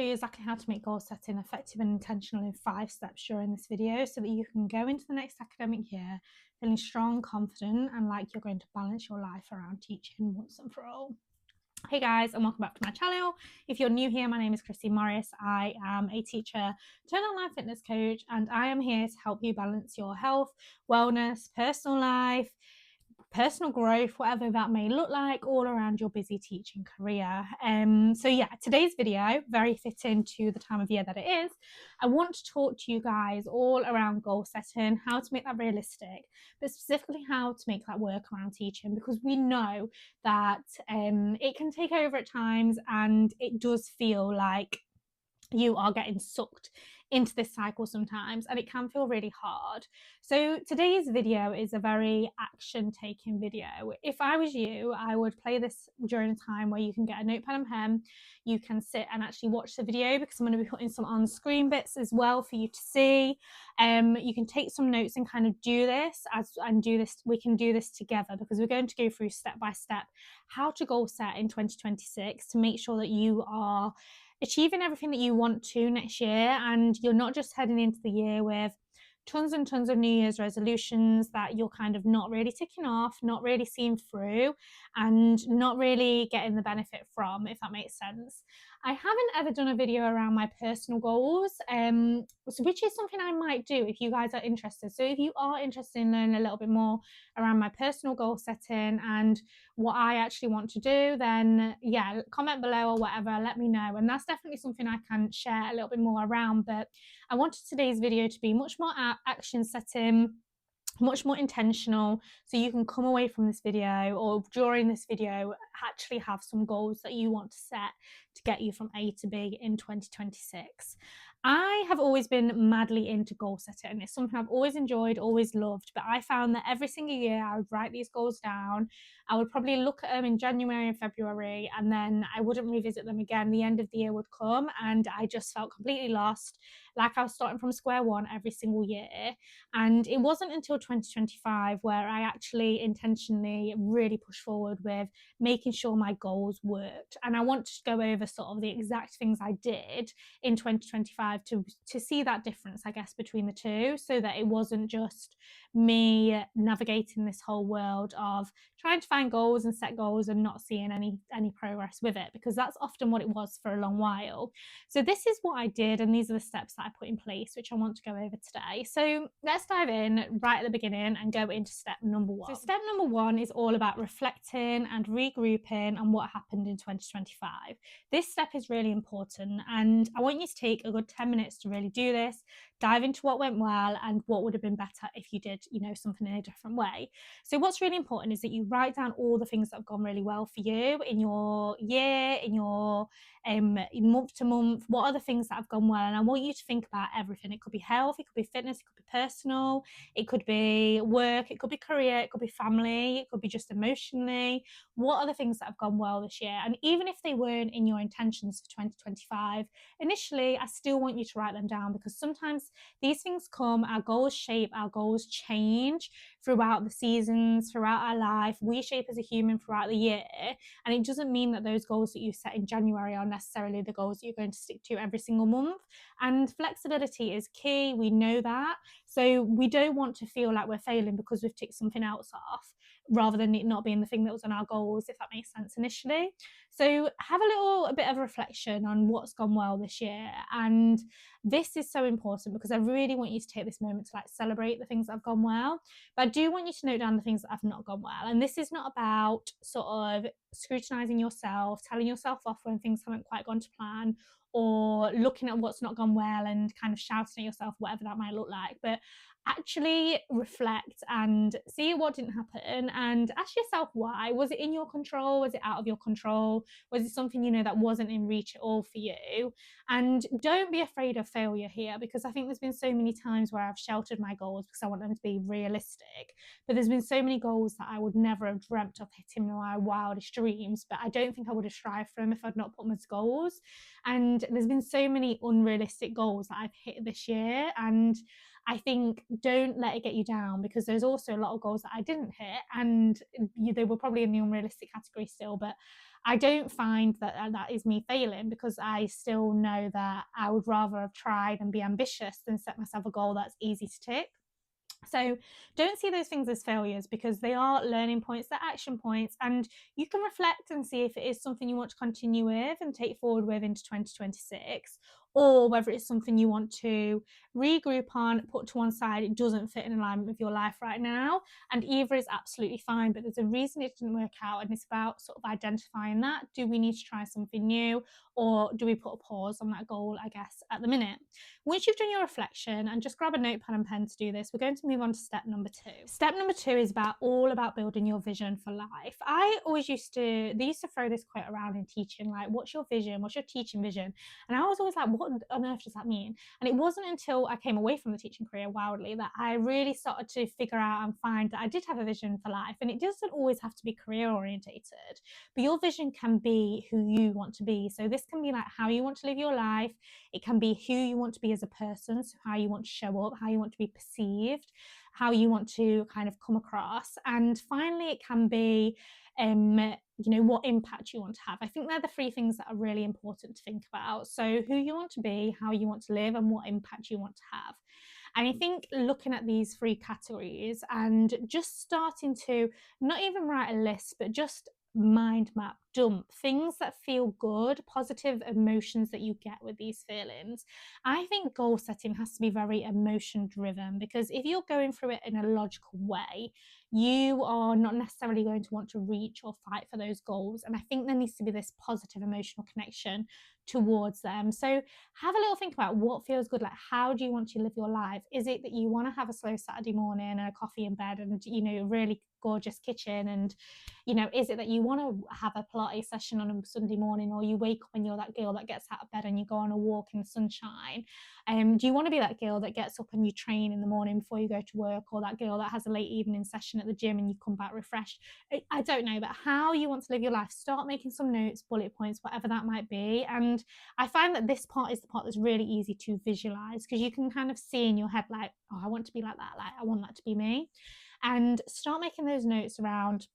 You exactly how to make goal setting effective and intentional in 5 steps during this video so that you can go into the next academic year feeling strong, confident, and like you're going to balance your life around teaching once and for all. Hey guys, and welcome back to my channel. If you're new here, my name is Christy Morris. I am a teacher turned online fitness coach, and I am here to help you balance your health, wellness, personal life, personal growth, whatever that may look like, all around your busy teaching career. So yeah, today's video, very fitting to the time of year that it is. I want to talk to you guys all around goal setting, how to make that realistic, but specifically how to make that work around teaching, because we know that it can take over at times, and it does feel like you are getting sucked into this cycle sometimes, and it can feel really hard. So today's video is a very action taking video. If I was you, I would play this during a time where you can get a notepad and pen, you can sit and actually watch the video, because I'm going to be putting some on screen bits as well for you to see. You can take some notes and kind of do this we can do this together, because we're going to go through step by step how to goal set in 2026 to make sure that you are achieving everything that you want to next year, and you're not just heading into the year with tons and tons of New Year's resolutions that you're kind of not really ticking off, not really seeing through, and not really getting the benefit from, if that makes sense. I haven't ever done a video around my personal goals, which is something I might do if you guys are interested. So if you are interested in learning a little bit more around my personal goal setting and what I actually want to do, then yeah, comment below or whatever, let me know. And that's definitely something I can share a little bit more around. But I wanted today's video to be much more action setting, much more intentional, so you can come away from this video or during this video actually have some goals that you want to set to get you from A to B in 2026. I have always been madly into goal setting. It's something I've always enjoyed, always loved, but I found that every single year I would write these goals down. I would probably look at them in January and February, and then I wouldn't revisit them again. The end of the year would come and I just felt completely lost, like I was starting from square one every single year. And it wasn't until 2025 where I actually intentionally really pushed forward with making sure my goals worked. And I want to go over sort of the exact things I did in 2025 to see that difference, I guess, between the two, so that it wasn't just me navigating this whole world of trying to find goals and set goals and not seeing any progress with it, because that's often what it was for a long while. So this is what I did, and these are the steps that I put in place, which I want to go over today. So let's dive in right at the beginning and go into step number one. So step number one is all about reflecting and regrouping on what happened in 2025. This step is really important, and I want you to take a good 10 minutes to really do this, dive into what went well and what would have been better if you did, something in a different way. So what's really important is that you write down all the things that have gone really well for you in your year, in your month to month. What are the things that have gone well? And I want you to think about everything. It could be health, it could be fitness, it could be personal, it could be work, it could be career, it could be family, it could be just emotionally. What are the things that have gone well this year? And even if they weren't in your intentions for 2025 initially, I still want you to write them down, because sometimes these things come, our goals shape, our goals change throughout the seasons, throughout our life. We shape as a human throughout the year, and it doesn't mean that those goals that you set in January are necessarily the goals that you're going to stick to every single month. And flexibility is key, we know that. So we don't want to feel like we're failing because we've ticked something else off, rather than it not being the thing that was on our goals, if that makes sense initially. So have a bit of reflection on what's gone well this year. And this is so important because I really want you to take this moment to celebrate the things that have gone well. But I do want you to note down the things that have not gone well. And this is not about sort of scrutinizing yourself, telling yourself off when things haven't quite gone to plan, or looking at what's not gone well and kind of shouting at yourself, whatever that might look like. But actually reflect and see what didn't happen and ask yourself why. Was it in your control? Was it out of your control? Was it something that wasn't in reach at all for you? And don't be afraid of failure here, because I think there's been so many times where I've sheltered my goals because I want them to be realistic, but there's been so many goals that I would never have dreamt of hitting in my wildest dreams, but I don't think I would have strived for them if I'd not put them as goals. And there's been so many unrealistic goals that I've hit this year, and I think don't let it get you down, because there's also a lot of goals that I didn't hit, and they were probably in the unrealistic category still, but I don't find that that is me failing, because I still know that I would rather have tried and be ambitious than set myself a goal that's easy to tick. So don't see those things as failures, because they are learning points, they're action points, and you can reflect and see if it is something you want to continue with and take forward with into 2026, or whether it's something you want to regroup on, put to one side. It doesn't fit in alignment with your life right now, and either is absolutely fine, but there's a reason it didn't work out, and it's about sort of identifying that. Do we need to try something new, or do we put a pause on that goal, I guess, at the minute? Once you've done your reflection, and just grab a notepad and pen to do this, we're going to move on to step number 2. Step number 2 is all about building your vision for life. They used to throw this quote around in teaching, like, what's your vision? What's your teaching vision? And I was always like, what on earth does that mean? And it wasn't until I came away from the teaching career wildly that I really started to figure out and find that I did have a vision for life. And it doesn't always have to be career orientated, but your vision can be who you want to be. So this can be like how you want to live your life. It can be who you want to be as a person, so how you want to show up, how you want to be perceived, how you want to kind of come across. And finally, it can be what impact you want to have. I think they're the 3 things that are really important to think about. So who you want to be, how you want to live, and what impact you want to have. And I think looking at these 3 categories and just starting to not even write a list, but just mind map, dump things that feel good, positive emotions that you get with these feelings. I think goal setting has to be very emotion driven, because if you're going through it in a logical way, you are not necessarily going to want to reach or fight for those goals. And I think there needs to be this positive emotional connection towards them. So have a little think about what feels good. Like, how do you want to live your life? Is it that you want to have a slow Saturday morning and a coffee in bed and, a really gorgeous kitchen? And, is it that you want to have a Pilates session on a Sunday morning, or you wake up and you're that girl that gets out of bed and you go on a walk in the sunshine? Do you want to be that girl that gets up and you train in the morning before you go to work, or that girl that has a late evening session at the gym and you come back refreshed? I don't know, but how you want to live your life, start making some notes, bullet points, whatever that might be. And I find that this part is the part that's really easy to visualize, because you can kind of see in your head, like, oh, I want to be like that, like I want that to be me. And start making those notes around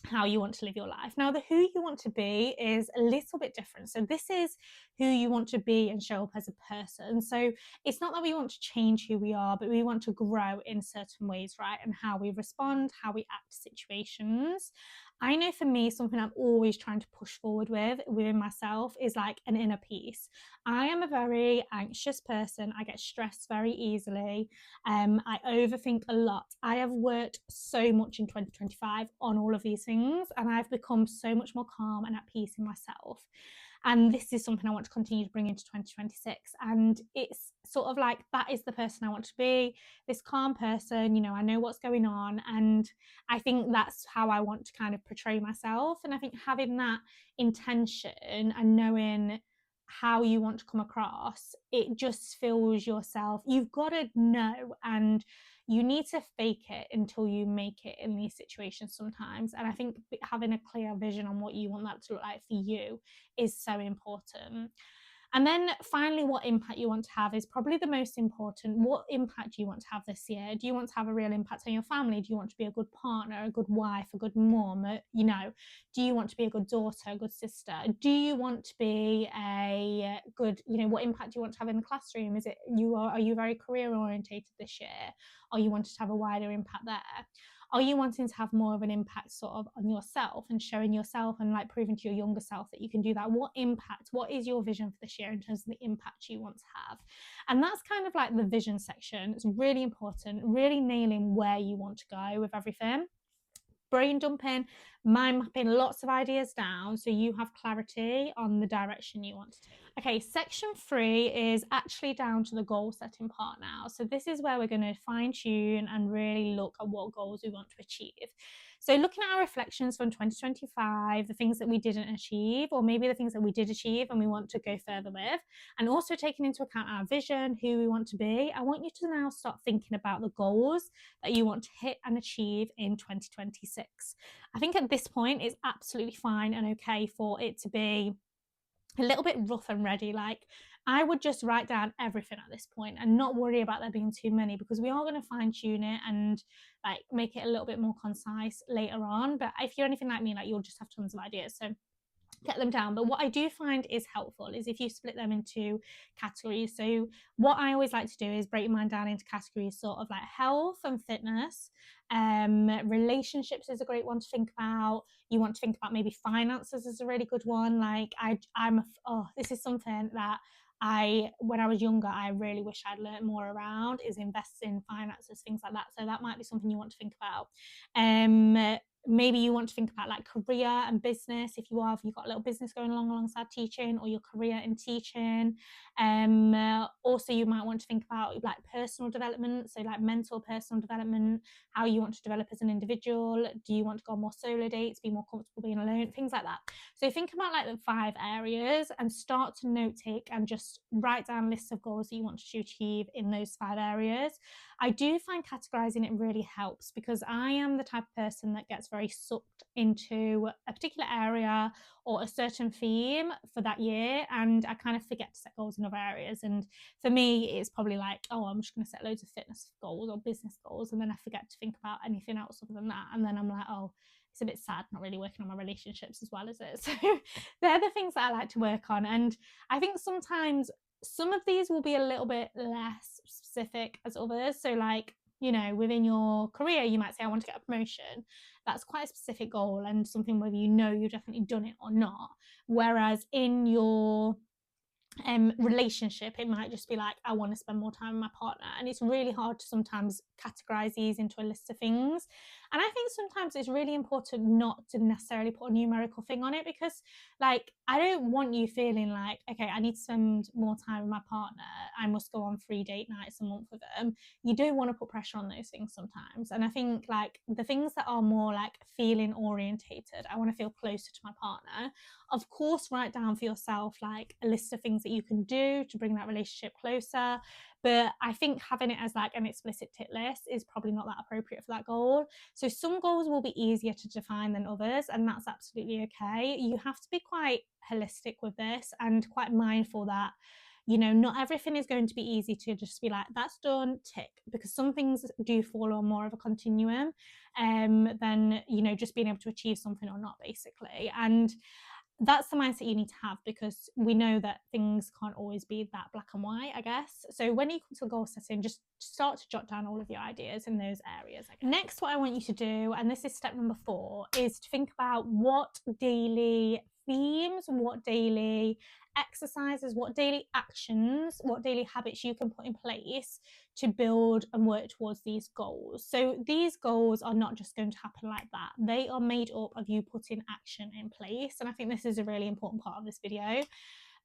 how you want to live your life. Now, the who you want to be is a little bit different. So this is who you want to be and show up as a person. So it's not that we want to change who we are, but we want to grow in certain ways, right? And how we respond, how we act to situations. I know for me, something I'm always trying to push forward within myself is like an inner peace. I am a very anxious person. I get stressed very easily. I overthink a lot. I have worked so much in 2025 on all of these things, and I've become so much more calm and at peace in myself. And this is something I want to continue to bring into 2026. And it's sort of like, that is the person I want to be, this calm person. I know what's going on. And I think that's how I want to kind of portray myself. And I think having that intention and knowing how you want to come across, it just fills yourself. You've got to know, and you need to fake it until you make it in these situations sometimes. And I think having a clear vision on what you want that to look like for you is so important. And then finally, what impact you want to have is probably the most important. What impact do you want to have this year? Do you want to have a real impact on your family? Do you want to be a good partner, a good wife, a good mom? Do you want to be a good daughter, a good sister? Do you want to be a good, what impact do you want to have in the classroom? Are you very career orientated this year? Or you wanted to have a wider impact there? Are you wanting to have more of an impact sort of on yourself and showing yourself and like proving to your younger self that you can do that? What is your vision for this year in terms of the impact you want to have? And that's kind of like the vision section. It's really important, really nailing where you want to go with everything. Brain dumping, mind mapping, lots of ideas down so you have clarity on the direction you want to take. Okay, section 3 is actually down to the goal setting part now. So this is where we're going to fine tune and really look at what goals we want to achieve. So looking at our reflections from 2025, the things that we didn't achieve, or maybe the things that we did achieve and we want to go further with, and also taking into account our vision, who we want to be, I want you to now start thinking about the goals that you want to hit and achieve in 2026. I think at this point, it's absolutely fine and okay for it to be a little bit rough and ready. Like, I would just write down everything at this point and not worry about there being too many, because we are going to fine tune it and like make it a little bit more concise later on. But if you're anything like me, like, you'll just have tons of ideas. So get them down. But what I do find is helpful is if you split them into categories. So what I always like to do is break mine down into categories, sort of like health and fitness. Relationships is a great one to think about. You want to think about maybe finances is a really good one. Like this is something that when I was younger, I really wish I'd learned more around, is investing in finances, things like that. So that might be something you want to think about. Maybe you want to think about like career and business. If you've got a little business going along alongside teaching, or your career in teaching. Also, you might want to think about like personal development, so like mental personal development, how you want to develop as an individual. Do you want to go on more solo dates, be more comfortable being alone, things like that. So think about like the 5 areas and start to note take and just write down lists of goals that you want to achieve in those 5 areas. I do find categorizing it really helps, because I am the type of person that gets very sucked into a particular area or a certain theme for that year, and I kind of forget to set goals in other areas. And for me, it's probably like, oh, I'm just going to set loads of fitness goals or business goals, and then I forget to think about anything else other than that. And then I'm like, oh, it's a bit sad not really working on my relationships as well as it. So they're the things that I like to work on. And I think sometimes some of these will be a little bit less specific as others. So like, within your career, you might say, I want to get a promotion. That's quite a specific goal and something whether you've definitely done it or not. Whereas in your relationship, it might just be like, I want to spend more time with my partner. And it's really hard to sometimes categorize these into a list of things. And I think sometimes it's really important not to necessarily put a numerical thing on it, because like, I don't want you feeling like, okay, I need to spend more time with my partner, I must go on 3 date nights a month with them. You do want to put pressure on those things sometimes. And I think like the things that are more like feeling orientated, I want to feel closer to my partner. Of course, write down for yourself like a list of things that you can do to bring that relationship closer. But I think having it as like an explicit tick list is probably not that appropriate for that goal. So some goals will be easier to define than others, and that's absolutely okay. You have to be quite holistic with this and quite mindful that, not everything is going to be easy to just be like, that's done, tick, because some things do fall on more of a continuum than, just being able to achieve something or not, basically. And that's the mindset you need to have, because we know that things can't always be that black and white, I guess. So when you come to goal setting, just start to jot down all of your ideas in those areas. Next, what I want you to do, and this is step number 4, is to think about what daily themes, what daily exercises, what daily actions, what daily habits you can put in place to build and work towards these goals. So these goals are not just going to happen like that. They are made up of you putting action in place. And I think this is a really important part of this video.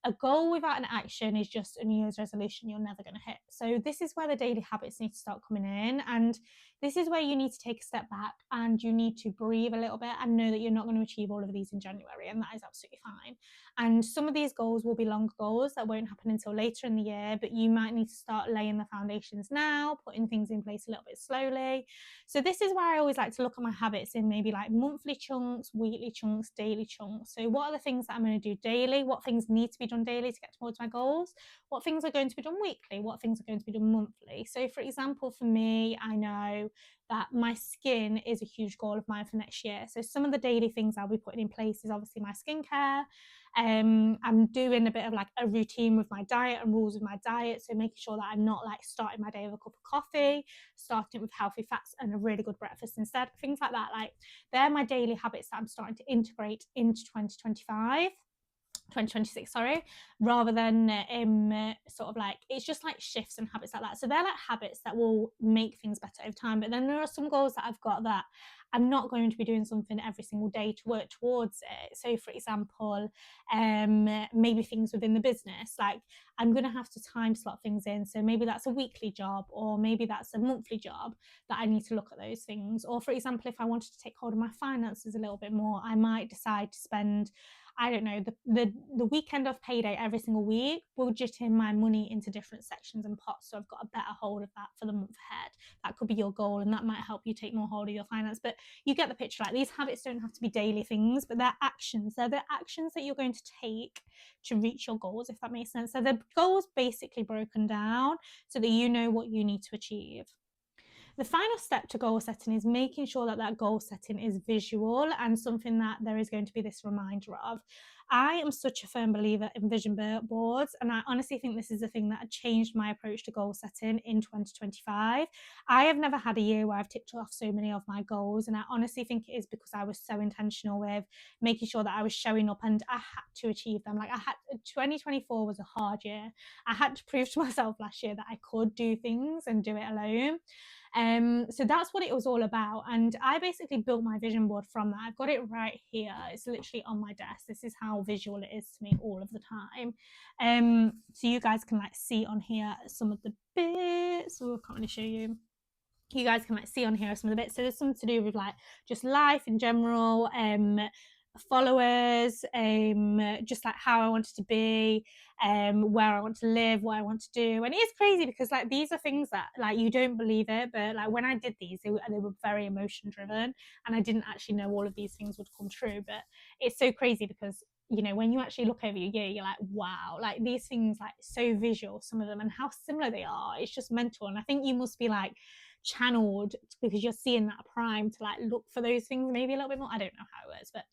A goal without an action is just a New Year's resolution you're never going to hit. So this is where the daily habits need to start coming in. And this is where you need to take a step back and you need to breathe a little bit and know that you're not going to achieve all of these in January, and that is absolutely fine. And some of these goals will be longer goals that won't happen until later in the year, but you might need to start laying the foundations now, putting things in place a little bit slowly. So this is where I always like to look at my habits in maybe like monthly chunks, weekly chunks, daily chunks. So what are the things that I'm going to do daily? What things need to be done daily to get towards my goals? What things are going to be done weekly? What things are going to be done monthly? So for example, for me, I know that my skin is a huge goal of mine for next year. So some of the daily things I'll be putting in place is obviously my skincare. I'm doing a bit of like a routine with my diet and rules with my diet. So making sure that I'm not like starting my day with a cup of coffee, starting with healthy fats and a really good breakfast instead. Things like that. Like they're my daily habits that I'm starting to integrate into 2026, sorry, rather than sort of like, it's just like shifts and habits like that. So they're like habits that will make things better over time. But then there are some goals that I've got that I'm not going to be doing something every single day to work towards it. So for example, maybe things within the business, like I'm going to have to time slot things in. So maybe that's a weekly job, or maybe that's a monthly job that I need to look at those things. Or for example, if I wanted to take hold of my finances a little bit more, I might decide to spend, I don't know, the weekend of payday every single week, budgeting my money into different sections and pots, so I've got a better hold of that for the month ahead. That could be your goal, and that might help you take more hold of your finance. But you get the picture. Like, these habits don't have to be daily things, but they're actions. They're the actions that you're going to take to reach your goals, if that makes sense. So the goals basically broken down so that you know what you need to achieve. The final step to goal setting is making sure that that goal setting is visual and something that there is going to be this reminder of. I am such a firm believer in vision boards, and I honestly think this is the thing that changed my approach to goal setting in 2025. I have never had a year where I've ticked off so many of my goals, and I honestly think it is because I was so intentional with making sure that I was showing up, and I had to achieve them. Like, 2024 was a hard year. I had to prove to myself last year that I could do things and do it alone. So that's what it was all about. And I basically built my vision board from that. I've got it right here. It's literally on my desk. This is how visual it is to me all of the time. So you guys can like see on here some of the bits. Oh, I can't really show you. You guys can like see on here some of the bits. So there's something to do with like just life in general, followers, just like how I wanted to be, where I want to live, what I want to do. And it is crazy because like these are things that like you don't believe it, but like when I did these, they were very emotion driven, and I didn't actually know all of these things would come true. But it's so crazy because, you know, when you actually look over your year, you're like, wow, like these things, like so visual, some of them, and how similar they are. It's just mental. And I think you must be like channeled because you're seeing that prime to like look for those things maybe a little bit more. I don't know how it works, but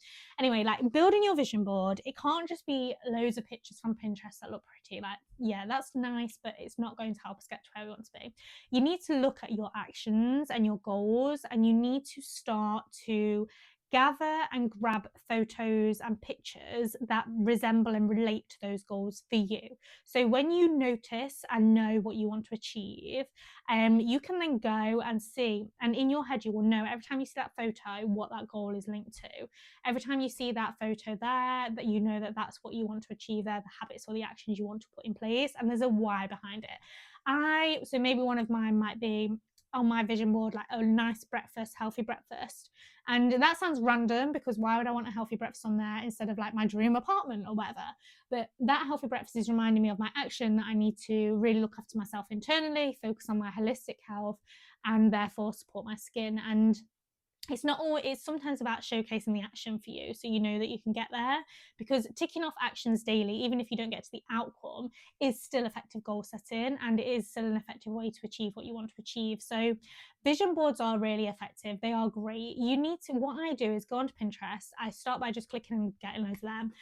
anyway, like building your vision board, it can't just be loads of pictures from Pinterest that look pretty. Like, yeah, that's nice, but it's not going to help us get to where we want to be. You need to look at your actions and your goals, and you need to start to gather and grab photos and pictures that resemble and relate to those goals for you. So when you notice and know what you want to achieve, you can then go and see, and in your head you will know every time you see that photo what that goal is linked to. Every time you see that photo there, that you know that that's what you want to achieve there, the habits or the actions you want to put in place, and there's a why behind it. So maybe one of mine might be on my vision board, like a nice breakfast, healthy breakfast. And that sounds random because why would I want a healthy breakfast on there instead of like my dream apartment or whatever? But that healthy breakfast is reminding me of my action that I need to really look after myself internally, focus on my holistic health, and therefore support my skin. And it's not all, it's sometimes about showcasing the action for you so you know that you can get there, because ticking off actions daily, even if you don't get to the outcome, is still effective goal setting, and it is still an effective way to achieve what you want to achieve. So vision boards are really effective. They are great. You need to, what I do is go onto Pinterest. I start by just clicking and getting loads of them,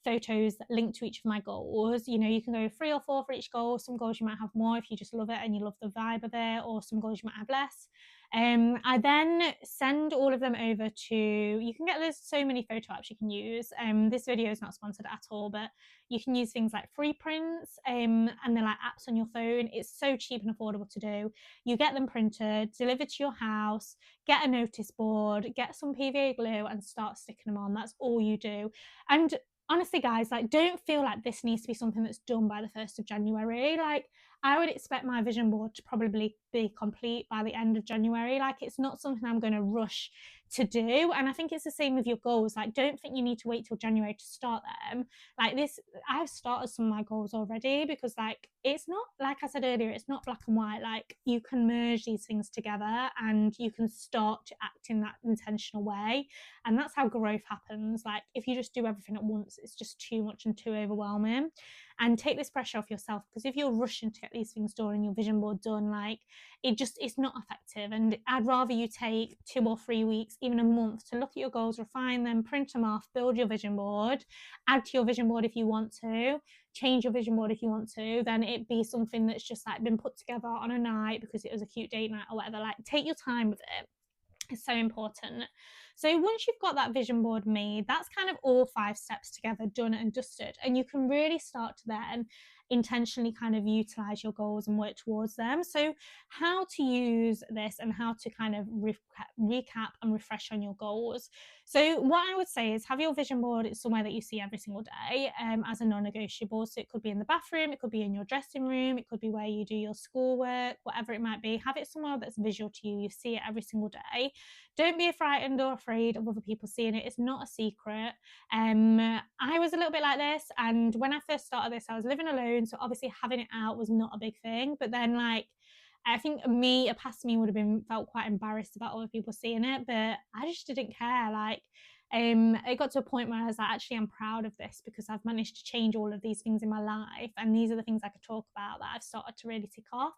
photos that link to each of my goals. You know, you can go 3 or 4 for each goal. Some goals you might have more if you just love it and you love the vibe of it, or some goals you might have less. I then send all of them over to, you can get, there's so many photo apps you can use. This video is not sponsored at all, but you can use things like free prints, and they're like apps on your phone. It's so cheap and affordable to do. You get them printed, delivered to your house, get a notice board, get some PVA glue and start sticking them on. That's all you do. And honestly, guys, like, don't feel like this needs to be something that's done by the 1st of January. Like, I would expect my vision board to probably be complete by the end of January. Like, it's not something I'm going to rush to do. And I think it's the same with your goals. Like, don't think you need to wait till January to start them. Like this, I've started some of my goals already, because like, it's not, like I said earlier, it's not black and white. Like, you can merge these things together and you can start to act in that intentional way. And that's how growth happens. Like, if you just do everything at once, it's just too much and too overwhelming. And take this pressure off yourself, because if you're rushing to get these things done and your vision board done, like, it's not effective. And I'd rather you take 2 or 3 weeks, even a month, to look at your goals, refine them, print them off, build your vision board, add to your vision board if you want to, change your vision board if you want to, than it be something that's just like been put together on a night because it was a cute date night or whatever. Like, take your time with it. It's so important. So once you've got that vision board made, that's kind of all 5 steps together, done and dusted. And you can really start to then intentionally kind of utilize your goals and work towards them. So how to use this and how to kind of recap and refresh on your goals. So what I would say is have your vision board. It's somewhere that you see every single day, as a non-negotiable. So it could be in the bathroom, it could be in your dressing room, it could be where you do your schoolwork, whatever it might be. Have it somewhere that's visual to you. You see it every single day. Don't be frightened or afraid of other people seeing it. It's not a secret. I was a little bit like this, and when I first started this, I was living alone, so obviously having it out was not a big thing. But then, like, I think a past me would have been felt quite embarrassed about other people seeing it, but I just didn't care. Like, it got to a point where I was like, actually, I'm proud of this because I've managed to change all of these things in my life, and these are the things I could talk about that I've started to really tick off.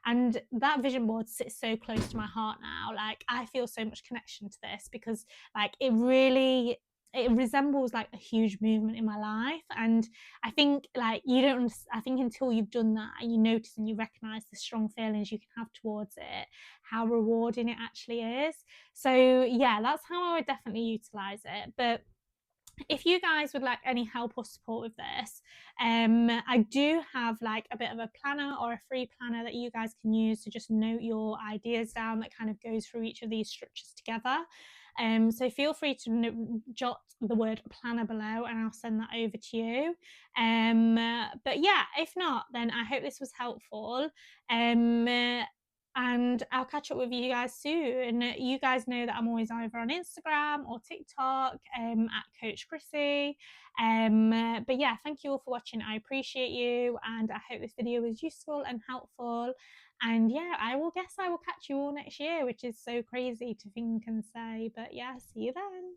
And that vision board sits so close to my heart now. Like, I feel so much connection to this because, like, it really it resembles like a huge movement in my life. And I think like you don't, I think until you've done that and you notice and you recognize the strong feelings you can have towards it, how rewarding it actually is. So yeah, that's how I would definitely utilize it. But if you guys would like any help or support with this, I do have like a bit of a planner or a free planner that you guys can use to just note your ideas down, that kind of goes through each of these structures together. So feel free to jot the word planner below and I'll send that over to you. But yeah, if not, then I hope this was helpful. And I'll catch up with you guys soon. You guys know that I'm always either on Instagram or TikTok at Coach Chrissy. But yeah, thank you all for watching. I appreciate you, and I hope this video was useful and helpful. And yeah, I will catch you all next year, which is so crazy to think and say. But yeah, see you then.